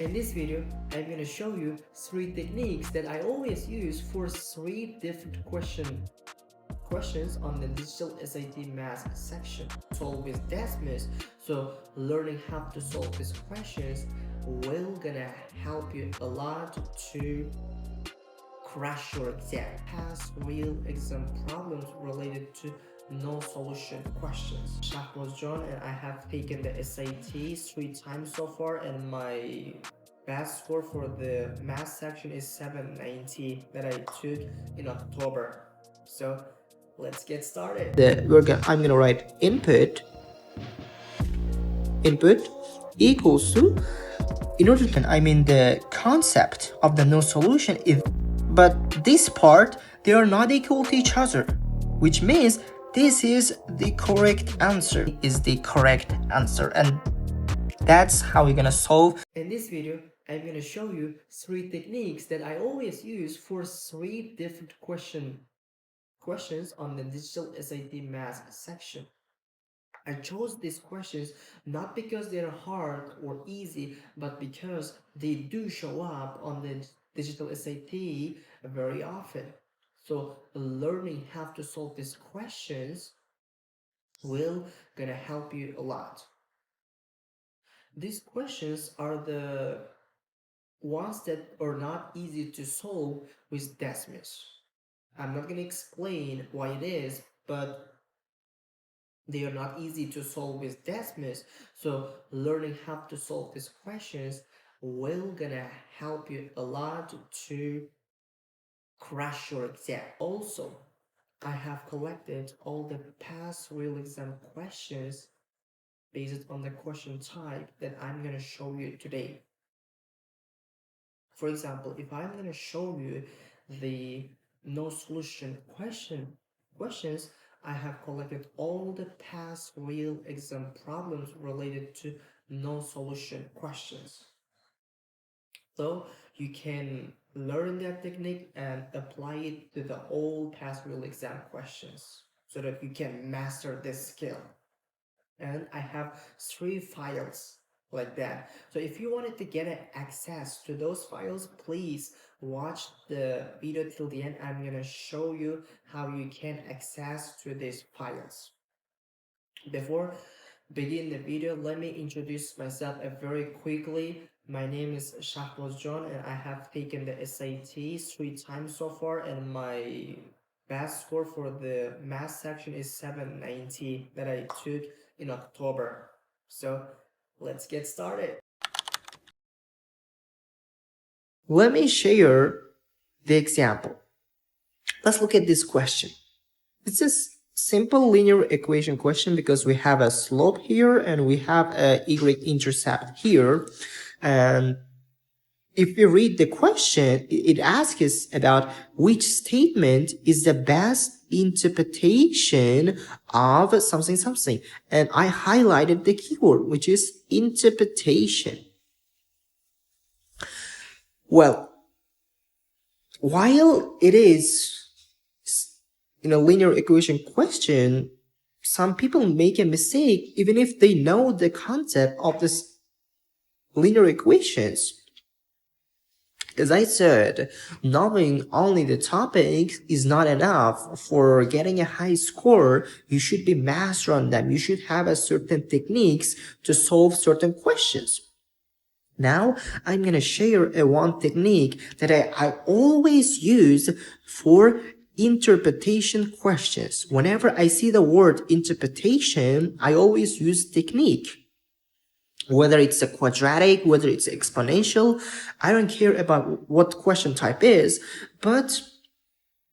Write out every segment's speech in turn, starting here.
In this video, I'm going to show you 3 techniques that I always use for 3 different questions on the digital SAT math section. Solve with Desmos. So learning how to solve these questions will gonna help you a lot to crash your exam. Pass real exam problems related to no solution questions. Shahboz John, and I have taken the SAT 3 times so far, and my best score for the math section is 790 that I took in October. So let's get started. I'm gonna write input equals to, in order to, the concept of the no solution is, but this part, they are not equal to each other, which means this is the correct answer, and that's how we're gonna solve. In this video, I'm gonna show you 3 techniques that I always use for 3 different questions on the digital SAT math section. I chose these questions not because they're hard or easy, but because they do show up on the digital SAT very often. So learning how to solve these questions will gonna help you a lot. These questions are the ones that are not easy to solve with Desmos. I'm not gonna explain why it is, but they are not easy to solve with Desmos. So learning how to solve these questions will gonna help you a lot to crash your exam. Also, I have collected all the past real exam questions based on the question type that I'm gonna show you today. For example, if I'm gonna show you the no solution questions, I have collected all the past real exam problems related to no solution questions. So you can learn that technique and apply it to the all past real exam questions so that you can master this skill. And I have 3 files like that. So if you wanted to get access to those files, please watch the video till the end. I'm gonna show you how you can access to these files. Before begin the video, let me introduce myself very quickly. My name is Shahboz John, and I have taken the SAT 3 times so far, and my best score for the math section is 790 that I took in October. So let's get started. Let me share the example. Let's look at this question. It's a simple linear equation question because we have a slope here and we have a y-intercept here. And if we read the question, it asks us about which statement is the best interpretation of something. And I highlighted the keyword, which is interpretation. Well, while it is in a linear equation question, some people make a mistake even if they know the concept of this linear equations. As I said, knowing only the topics is not enough. For getting a high score, you should be master on them. You should have a certain techniques to solve certain questions. Now, I'm going to share one technique that I always use for interpretation questions. Whenever I see the word interpretation, I always use technique. Whether it's a quadratic, whether it's exponential, I don't care about what question type is, but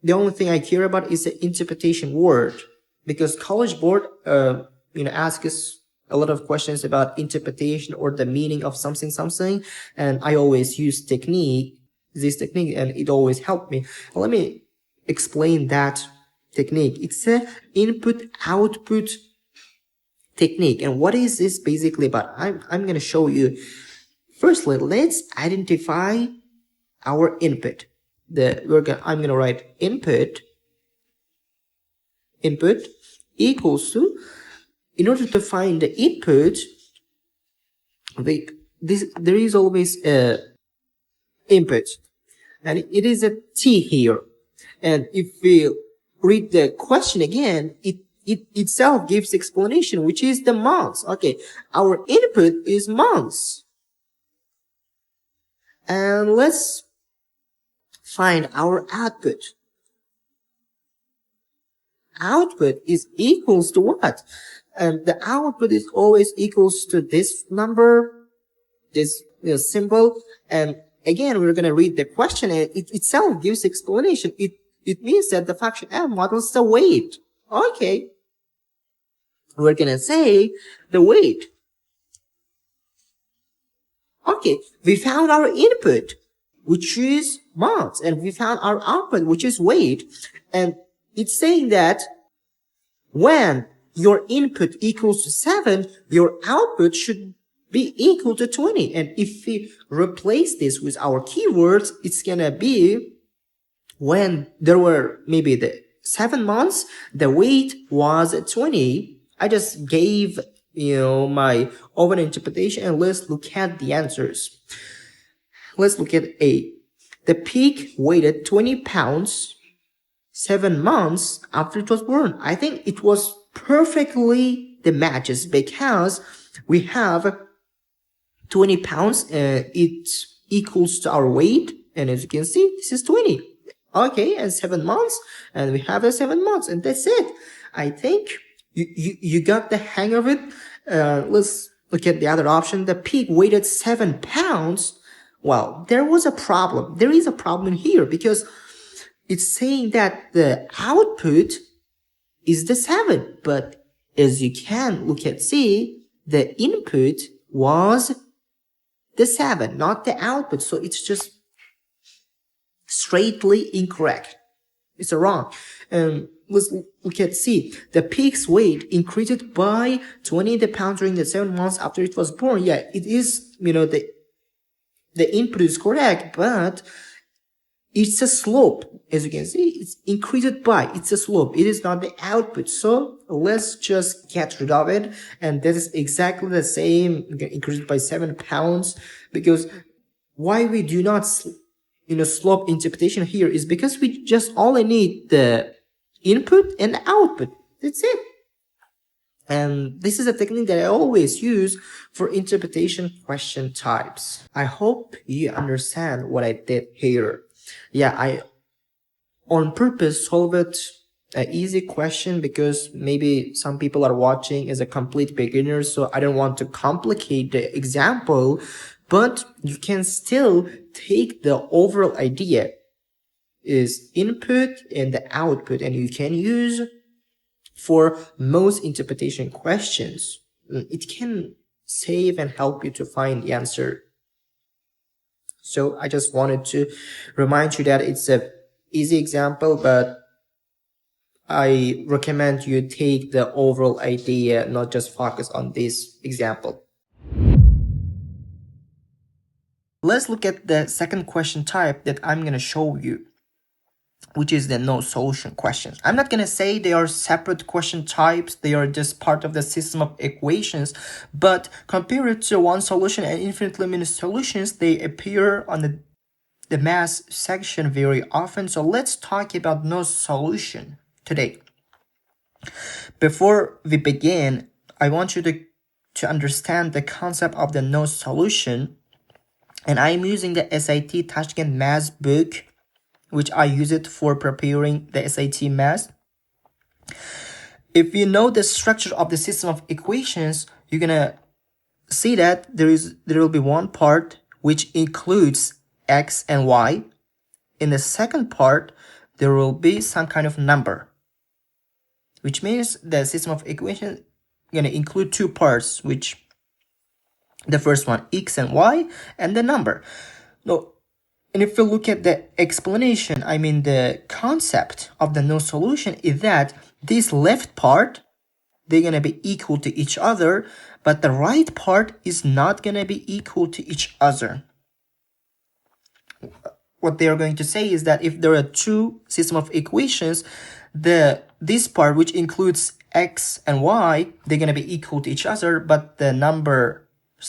the only thing I care about is the interpretation word, because College Board, asks us a lot of questions about interpretation or the meaning of something, and I always use this technique, and it always helped me. Let me explain that technique. It's a input-output technique. And what is this basically about? I'm going to show you. Firstly, let's identify our input. I'm going to write input equals to, in order to find the input, there is always a input, and it is a t here. And if we read the question again, it itself gives explanation, which is the months. Okay, our input is months. And let's find our output. Output is equals to what? And the output is always equals to this number, this symbol. And again, we're going to read the question, and it itself gives explanation. It means that the function f models the weight. Okay. We're going to say the weight. Okay. We found our input, which is months, and we found our output, which is weight. And it's saying that when your input equals to 7, your output should be equal to 20. And if we replace this with our keywords, it's gonna be when there were maybe the 7 months, the weight was 20. I just gave, my own interpretation, and let's look at the answers. Let's look at A. The pig weighed 20 pounds 7 months after it was born. I think it was perfectly the matches because we have 20 pounds. It equals to our weight. And as you can see, this is 20. Okay, and 7 months. And we have the 7 months. And that's it. I think you got the hang of it. Let's look at the other option. The pig weighed 7 pounds. Well, there was a problem. There is a problem here because it's saying that the output is the 7. But as you can look at C, the input was the 7, not the output. So it's just straightly incorrect. It's wrong. Let's look at C. The pig's weight increased by 20 pounds during the 7 months after it was born. Yeah, it is, the input is correct, but it's a slope. As you can see, it's increased by, it's a slope. It is not the output. So let's just get rid of it. And that is exactly the same, increased by 7 pounds. Because why we do not, slope interpretation here is because we just only need the input and the output. That's it. And this is a technique that I always use for interpretation question types. I hope you understand what I did here. Yeah, I on purpose solved an easy question because maybe some people are watching as a complete beginner, so I don't want to complicate the example, but you can still take the overall idea is input and the output, and you can use for most interpretation questions. It can save and help you to find the answer. So I just wanted to remind you that it's a easy example, but I recommend you take the overall idea, not just focus on this example. Let's look at the second question type that I'm going to show you, which is the no solution questions. I'm not going to say they are separate question types. They are just part of the system of equations, but compared to one solution and infinitely many solutions, they appear on the math section very often. So let's talk about no solution today. Before we begin, I want you to understand the concept of the no solution. And I'm using the SAT Tashkent math book, which I use it for preparing the SAT math. If you know the structure of the system of equations, you're gonna see that there will be one part which includes x and y. In the second part, there will be some kind of number, which means the system of equations is gonna include two parts, which the first one, x and y, and the number. Now, and if you look at the explanation, I mean the concept of the no solution is that this left part, they're going to be equal to each other, but the right part is not going to be equal to each other. What they are going to say is that if there are two system of equations, this part, which includes x and y, they're going to be equal to each other, but the numbers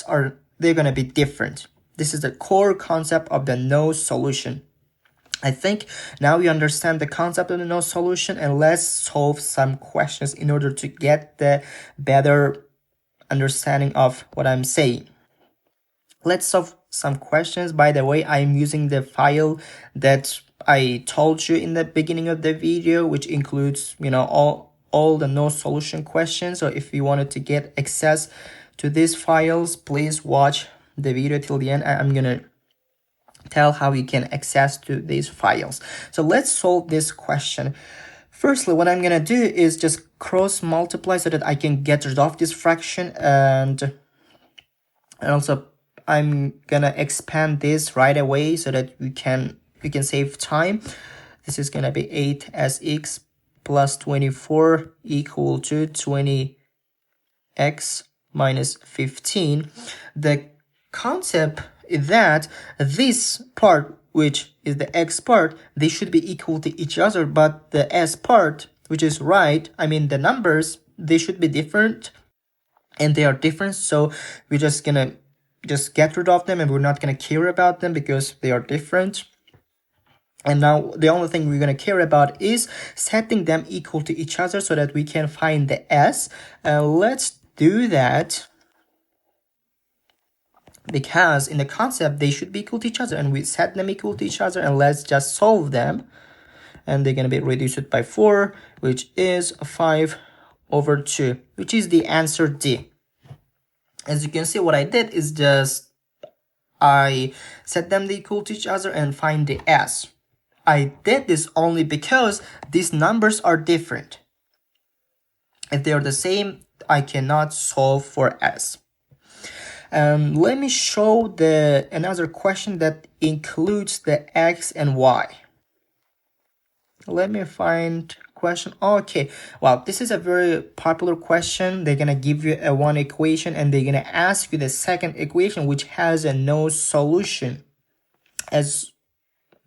are they're going to be different. This is the core concept of the no solution. I think now you understand the concept of the no solution, and let's solve some questions in order to get the better understanding of what I'm saying. Let's solve some questions. By the way, I'm using the file that I told you in the beginning of the video, which includes, all the no solution questions. So if you wanted to get access to these files, please watch the video till the end. I'm gonna tell how you can access to these files. So let's solve this question. Firstly, what I'm gonna do is just cross multiply so that I can get rid of this fraction, and also I'm gonna expand this right away so that we can save time. This is gonna be 8 as x plus 24 equal to 20x minus 15. The concept is that this part, which is the x part, they should be equal to each other, but the s part, which is right, I mean the numbers, they should be different, and they are different. So we're just gonna get rid of them, and we're not gonna care about them because they are different. And now the only thing we're gonna care about is setting them equal to each other so that we can find the s. Let's do that, because in the concept they should be equal to each other, and we set them equal to each other, and let's just solve them. And they're gonna be reduced by 4, which is 5/2, which is the answer D. As you can see, what I did is just I set them equal to each other and find the s. I did this only because these numbers are different. If they are the same, I cannot solve for s. Let me show another question that includes the x and y. Let me find question. Okay, well, this is a very popular question. They're gonna give you one equation, and they're gonna ask you the second equation, which has a no solution. As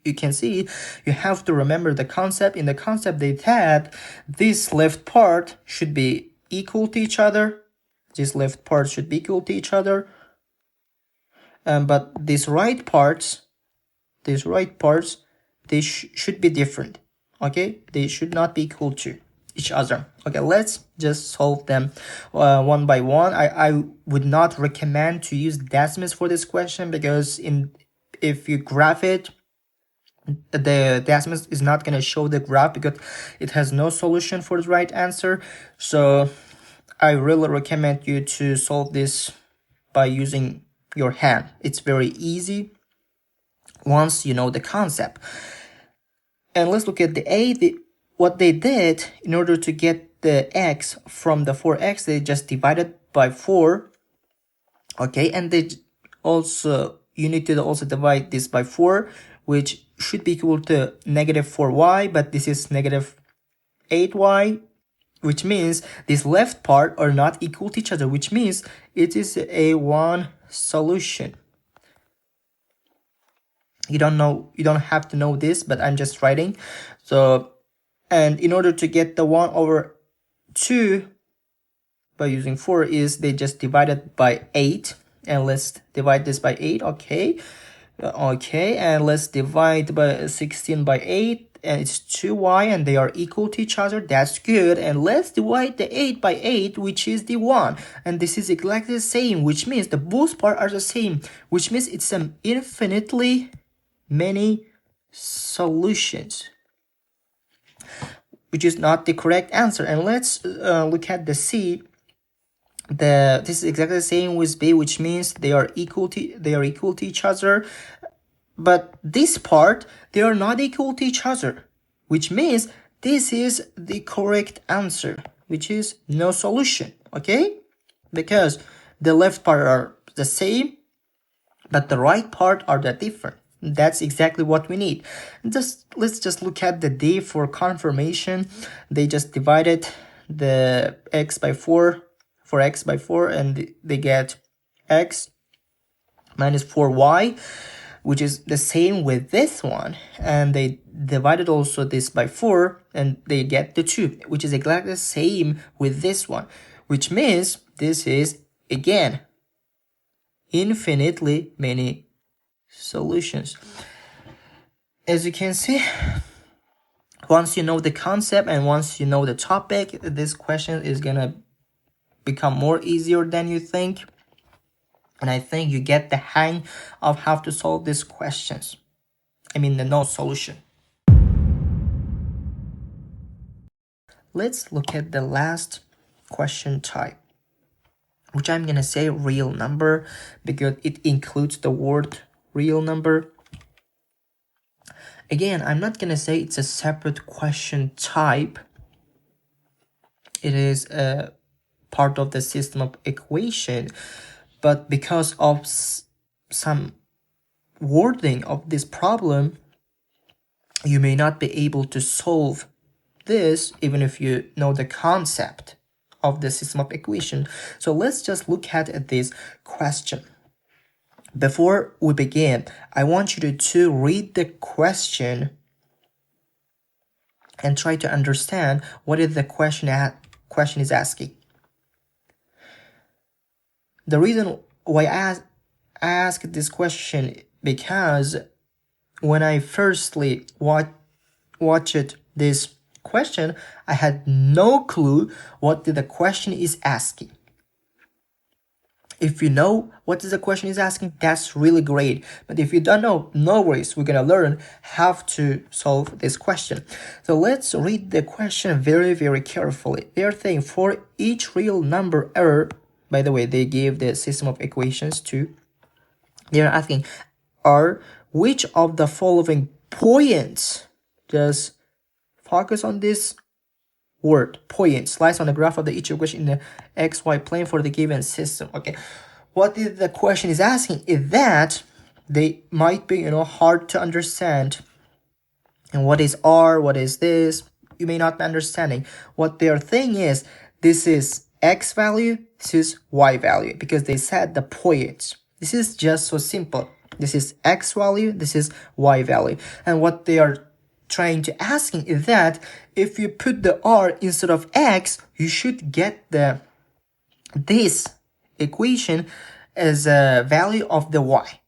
you can see, you have to remember the concept. In the concept, they had this left part should be equal to each other. This left part should be equal to each other. But these right parts, they should be different. Okay, they should not be equal to each other. Okay, let's just solve them one by one. I would not recommend to use Desmos for this question, because if you graph it, the Desmos is not going to show the graph because it has no solution for the right answer. So I really recommend you to solve this by using your hand. It's very easy once you know the concept. And let's look at the A. What they did, in order to get the x from the 4x, they just divided by 4. Okay, and you need to also divide this by 4, which should be equal to negative 4y, but this is negative 8y, which means this left part are not equal to each other, which means it is a one solution. You don't have to know this, but I'm just writing. So, and in order to get the 1/2 by using 4 is they just divided by 8. And let's divide this by 8. Okay, and let's divide by 16 by 8, and it's 2y, and they are equal to each other. That's good. And let's divide the 8 by 8, which is the 1, and this is exactly the same, which means the both parts are the same, which means it's an infinitely many solutions, which is not the correct answer. And let's look at the C. This is exactly the same with B, which means they are equal to each other. But this part, they are not equal to each other, which means this is the correct answer, which is no solution. Okay, because the left part are the same, but the right part are the different. That's exactly what we need. Let's just look at the D for confirmation. They just divided the x by 4 for x by 4, and they get x minus 4y, which is the same with this one, and they divided also this by 4, and they get the 2, which is exactly the same with this one, which means this is again infinitely many solutions. As you can see, once you know the concept and once you know the topic, this question is gonna become more easier than you think. And I think you get the hang of how to solve these questions. I mean, the no solution. Let's look at the last question type, which I'm gonna say real number because it includes the word real number. Again, I'm not gonna say it's a separate question type. It is a part of the system of equation, but because of some wording of this problem, you may not be able to solve this even if you know the concept of the system of equation. So let's just look at this question. Before we begin, I want you to read the question and try to understand what is the question is asking. The reason why I ask this question because when I firstly watched this question, I had no clue what the question is asking. If you know what the question is asking, that's really great. But if you don't know, no worries. We're gonna learn how to solve this question. So let's read the question very, very carefully. They're saying for each real number error, by the way, they gave the system of equations too. They're asking, are which of the following points, just focus on this word, points, lies on the graph of the each equation in the xy plane for the given system. Okay, what the question is asking is that they might be hard to understand. And what is r, what is this, you may not be understanding. What their thing is, this is x value, this is y value, because they said the points. This is just so simple. This is x value, this is y value. And what they are trying to asking is that if you put the r instead of x, you should get this equation as a value of the y.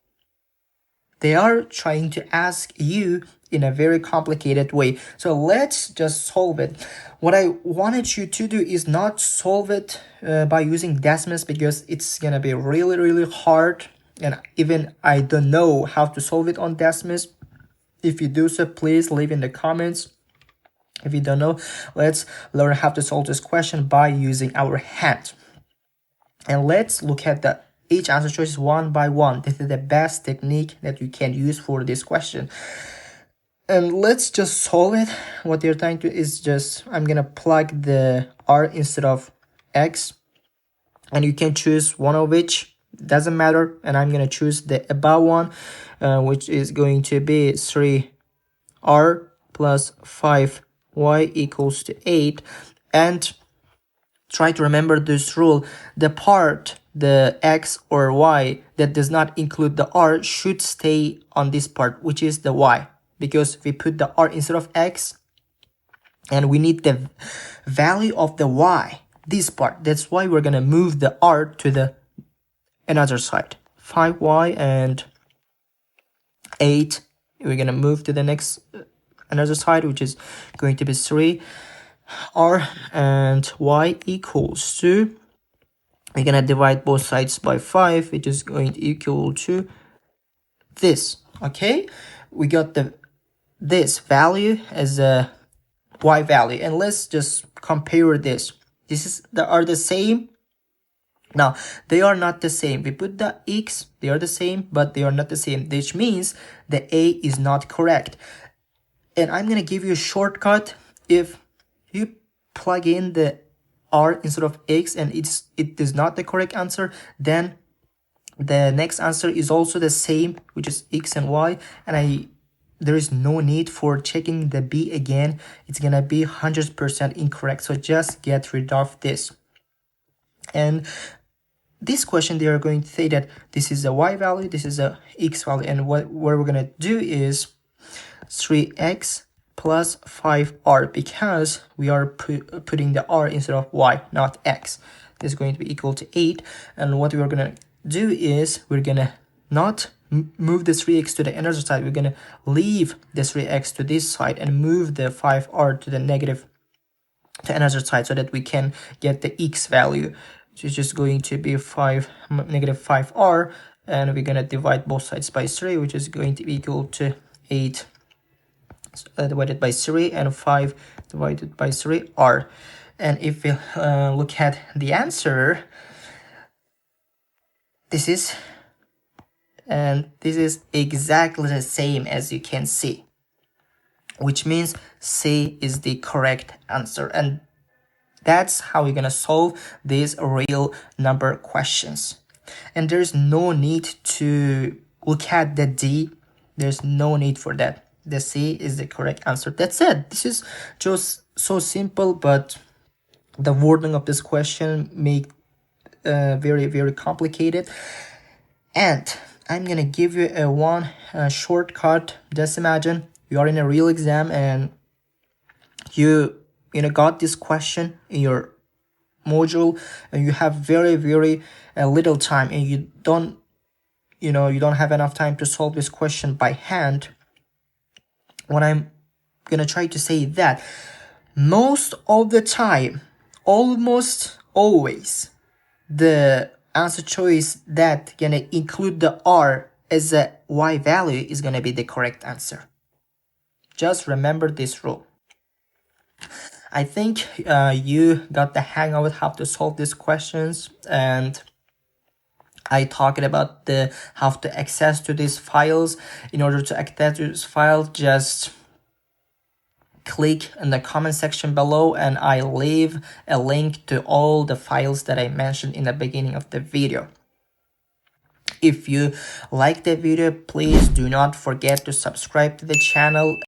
They are trying to ask you in a very complicated way. So let's just solve it. What I wanted you to do is not solve it by using Desmos, because it's gonna be really, really hard. And even I don't know how to solve it on Desmos. If you do so, please leave in the comments. If you don't know, let's learn how to solve this question by using our hand. And let's look at each answer choice one by one. This is the best technique that you can use for this question. And let's just solve it. What they're trying to is just, I'm gonna plug the r instead of x, and you can choose one of which, doesn't matter. And I'm gonna choose the above one, which is going to be 3r plus 5y equals to 8. And try to remember this rule. The part, the x or y, that does not include the r should stay on this part, which is the y, because we put the r instead of x and we need the value of the y, this part. That's why we're gonna move the r to the another side. 5y and 8, we're gonna move to the next another side, which is going to be 3r and y equals to, we're gonna divide both sides by 5, which is going to equal to this. Okay, we got this value as a y value, and let's just compare this. They are the same. Now they are not the same. We put the x, they are the same, but they are not the same, which means the a is not correct. And I'm gonna give you a shortcut. If you plug in the r instead of x and it is not the correct answer, then the next answer is also the same, which is x and y, and there is no need for checking the b again. It's gonna be 100% incorrect, so just get rid of this. And this question, they are going to say that this is a y value, this is a x value, and what we're gonna do is 3x plus 5r, because we are putting the r instead of y, not x. This is going to be equal to 8, and what we are gonna do is we're gonna not move the 3x to the inner side. We're gonna leave the 3x to this side and move the 5r to the negative to another side so that we can get the x value. So it's just going to be negative 5r, and we're gonna divide both sides by 3, which is going to be equal to 8 divided by 3 and 5 divided by 3r. And if we look at the answer, this is exactly the same as you can see, which means C is the correct answer. And that's how we're gonna solve these real number questions. And there's no need to look at the D. There's no need for that. The C is the correct answer. That's it. This is just so simple, but the wording of this question make very, very complicated. And I'm gonna give you one shortcut. Just imagine you are in a real exam and you got this question in your module, and you have very, very little time, and you don't have enough time to solve this question by hand. What I'm gonna try to say that most of the time, almost always, the answer choice that gonna include the R as a Y value is gonna be the correct answer. Just remember this rule. I think you got the hang of it, how to solve these questions, and I talked about how to access to these files. In order to access to this file, just click in the comment section below, and I leave a link to all the files that I mentioned in the beginning of the video. If you like the video, please do not forget to subscribe to the channel.